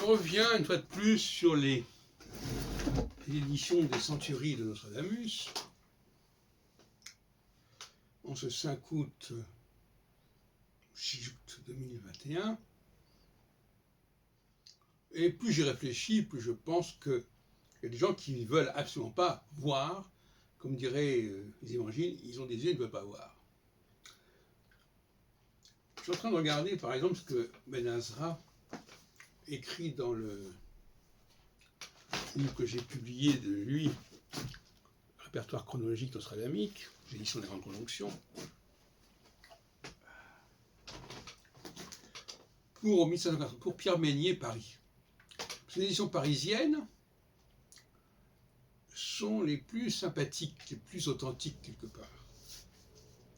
revient une fois de plus sur les éditions des Centuries de Nostradamus. En ce 5 août, 6 août 2021. Et plus j'y réfléchis, plus je pense qu'il y a des gens qui ne veulent absolument pas voir, comme diraient les évangiles, ils ont des yeux, ils ne veulent pas voir. Je suis en train de regarder par exemple ce que Ben Azra écrit dans le livre que j'ai publié de lui, Répertoire chronologique nostradamique, l'édition des Grandes Conjonctions, pour 1580, pour Pierre Meignier, Paris. Les éditions parisiennes sont les plus sympathiques, les plus authentiques quelque part.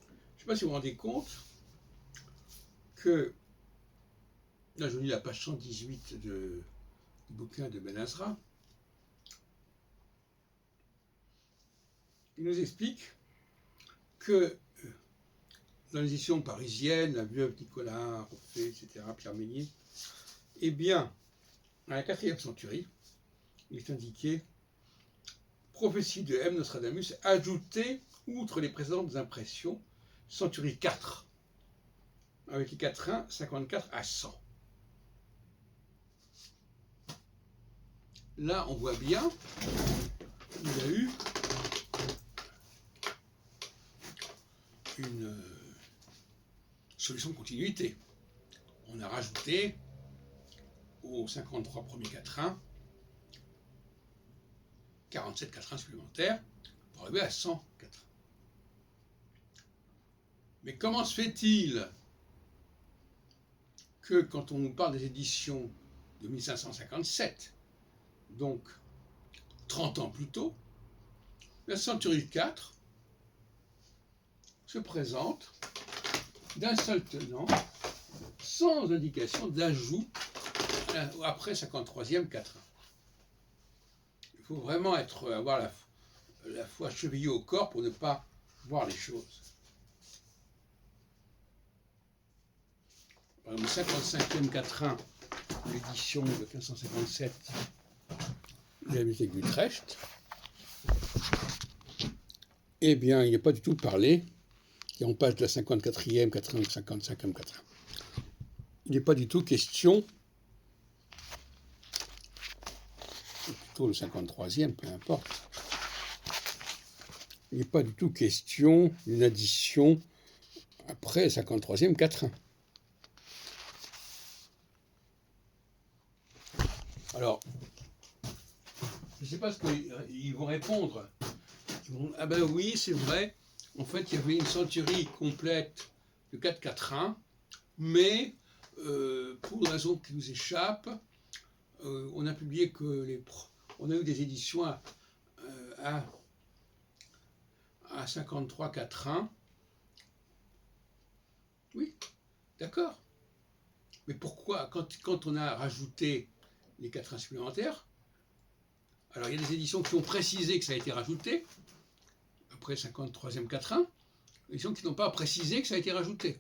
Je ne sais pas si vous vous rendez compte que, là je lis la page 118 du bouquin de Ben Azra, il nous explique que dans les éditions parisiennes, la veuve Nicolas, Roffet, etc., Pierre Meignier, eh bien, à la 4e centurie, il est indiqué prophétie de M. Nostradamus ajoutée outre les précédentes impressions, centurie 4, avec les quatrains 54 à 100. Là, on voit bien qu'il y a eu une solution de continuité. On a rajouté aux 53 premiers quatrains 47 quatrains supplémentaires pour arriver à 100 quatrains. Mais comment se fait-il que quand on nous parle des éditions de 1557, donc 30 ans plus tôt, la centurie 4 se présente d'un seul tenant, sans indication d'ajout après 53e quatrain. Il faut vraiment avoir la foi chevillée au corps pour ne pas voir les choses. Par exemple, le 55e quatrain, l'édition de 1557 de la bibliothèque d'Utrecht, eh bien, il n'est pas du tout parlé, et on passe de la 54e quatrain au 55e quatrain. Il n'est pas du tout question, plutôt le 53e, peu importe, il n'est pas du tout question d'une addition après le 53e quatrain. Alors, je ne sais pas ce qu'ils vont répondre. Ils vont, ah ben oui, c'est vrai, en fait, il y avait une centurie complète de 4 quatrains, mais pour une raison qui nous échappe, on a publié que on a eu des éditions à 53 quatrains. Oui, d'accord. Mais pourquoi, quand on a rajouté les quatrains supplémentaires, alors il y a des éditions qui ont précisé que ça a été rajouté, après 53e quatrain, des éditions qui n'ont pas précisé que ça a été rajouté.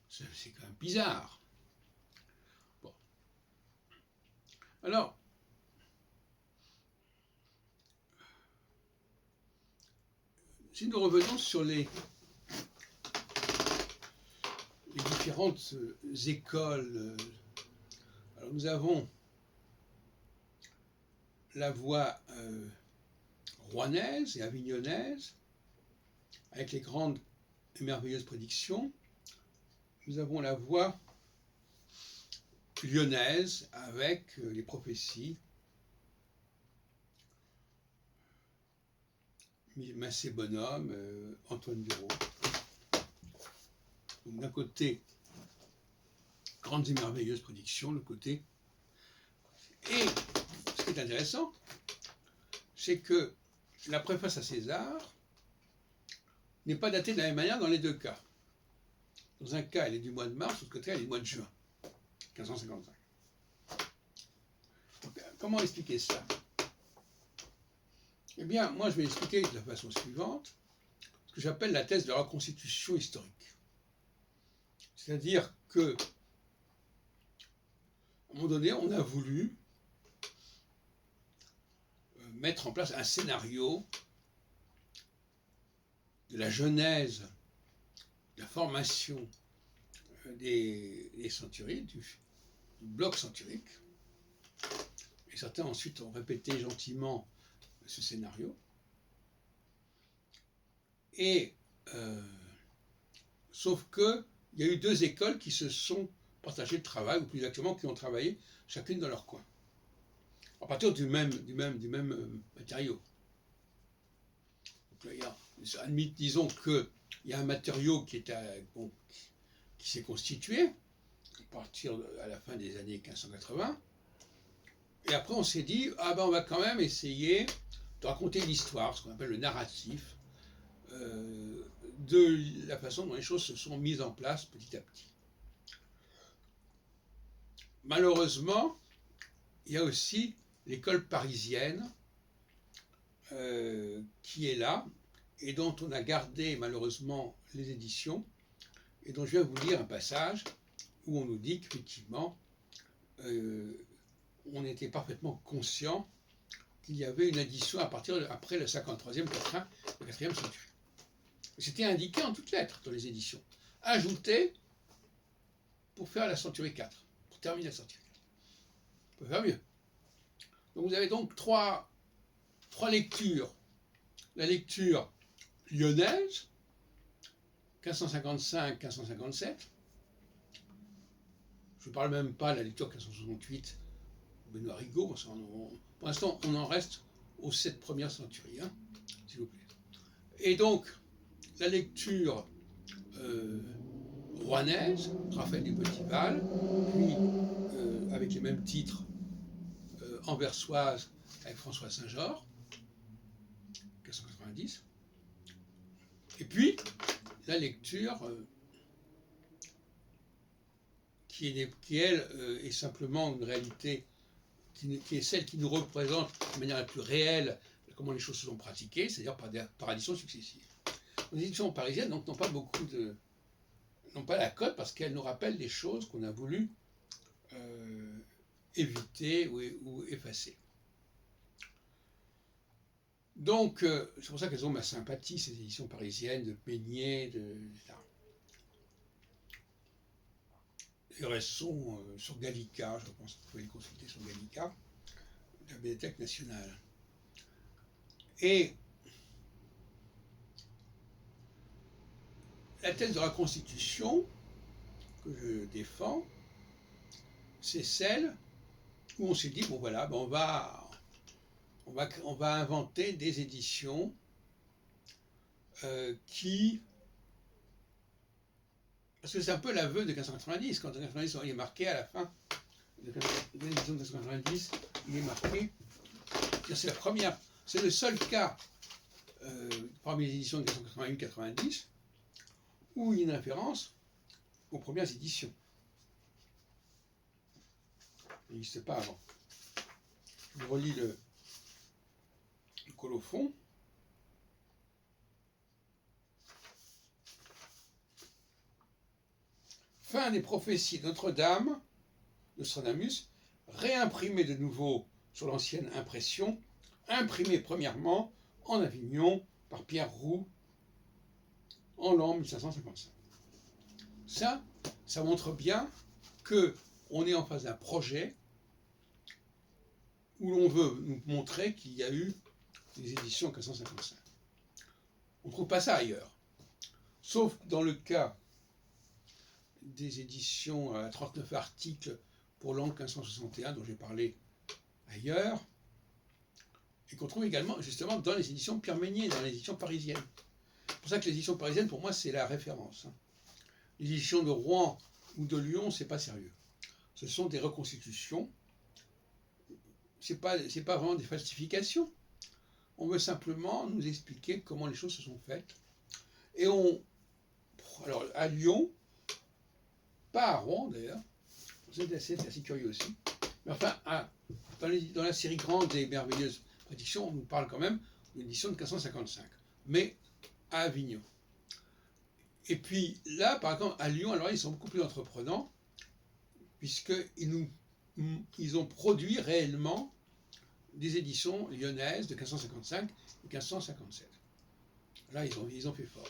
C'est quand même bizarre. Bon. Alors, si nous revenons sur les différentes écoles, alors nous avons la voie rouennaise et avignonnaise, avec les grandes et merveilleuses prédictions. Nous avons la voie lyonnaise, avec les prophéties, Massé Bonhomme, Antoine Bureau. Donc d'un côté, grandes et merveilleuses prédictions, de l'autre côté. Et ce qui est intéressant, c'est que la préface à César n'est pas datée de la même manière dans les deux cas. Dans un cas, elle est du mois de mars, de l'autre côté, elle est du mois de juin, 1555. Donc, comment expliquer ça? Eh bien, moi, je vais expliquer de la façon suivante, ce que j'appelle la thèse de la reconstitution historique. C'est-à-dire que un moment donné, on a voulu mettre en place un scénario de la genèse, de la formation des centuries, du bloc centurique. Et certains ensuite ont répété gentiment ce scénario. Et sauf que il y a eu deux écoles qui se sont partagées le travail, ou plus exactement qui ont travaillé chacune dans leur coin, à partir du même matériau. Donc là, disons qu'il y a un matériau qui s'est constitué à partir à la fin des années 1580. Et après, on s'est dit, ah ben on va quand même essayer de raconter l'histoire, ce qu'on appelle le narratif, de la façon dont les choses se sont mises en place petit à petit. Malheureusement, il y a aussi l'école parisienne qui est là, et dont on a gardé malheureusement les éditions, et dont je vais vous lire un passage où on nous dit qu'effectivement, on était parfaitement conscient qu'il y avait une addition après le 53e quatrain, le 4e centurie. C'était indiqué en toutes lettres dans les éditions. Ajouté pour faire la centurie 4, pour terminer la centurie 4. On peut faire mieux. Donc vous avez donc trois lectures. La lecture lyonnaise, 1555-1557. Je ne parle même pas de la lecture 1568, Benoît Rigaud. Pour l'instant, on en reste aux 7 premières centuries, hein, s'il vous plaît. Et donc, la lecture rouennaise, Raphaël du Petit-Val, puis avec les mêmes titres, anversoise avec François Saint-Georges, 1590. Et puis, la lecture qui elle, est simplement une réalité, qui est celle qui nous représente de manière la plus réelle comment les choses se sont pratiquées, c'est-à-dire par addition successive. Les éditions parisiennes donc, n'ont pas la cote parce qu'elles nous rappellent des choses qu'on a voulu éviter ou effacer. Donc, c'est pour ça qu'elles ont ma sympathie, ces éditions parisiennes, de Peigné, etc. Les restes sont sur Gallica, je pense que vous pouvez les consulter sur Gallica, la Bibliothèque nationale. Et la thèse de la Constitution que je défends, c'est celle où on s'est dit, bon voilà, ben on va inventer des éditions qui... Parce que c'est un peu l'aveu de 1590, quand 1590 il est marqué à la fin de l'édition de 1590, il est marqué, c'est la première, c'est le seul cas parmi les éditions de 1581-90 où il y a une référence aux premières éditions. Il n'existait pas avant. Je relis le colophon. Fin des prophéties de Notre-Dame, Nostradamus, réimprimé de nouveau sur l'ancienne impression, imprimé premièrement en Avignon par Pierre Roux en l'an 1555. Ça montre bien qu'on est en face d'un projet où l'on veut nous montrer qu'il y a eu des éditions en 1555. On ne trouve pas ça ailleurs. Sauf dans le cas des éditions à 39 articles pour l'an 1561 dont j'ai parlé ailleurs, et qu'on trouve également justement dans les éditions Pierre Meigné, dans les éditions parisiennes. C'est pour ça que les éditions parisiennes, pour moi, c'est la référence. Les éditions de Rouen ou de Lyon, c'est pas sérieux. Ce sont des reconstitutions. C'est pas vraiment des falsifications. On veut simplement nous expliquer comment les choses se sont faites. Et alors, à Lyon, pas à Rouen d'ailleurs, c'est assez curieux aussi, mais enfin, dans la série grande et merveilleuse prédiction, on nous parle quand même d'une édition de 1555, mais à Avignon. Et puis là, par exemple, à Lyon, alors ils sont beaucoup plus entreprenants, puisqu'ils nous ils ont produit réellement des éditions lyonnaises de 1555 et 1557. Là, ils ont fait fort.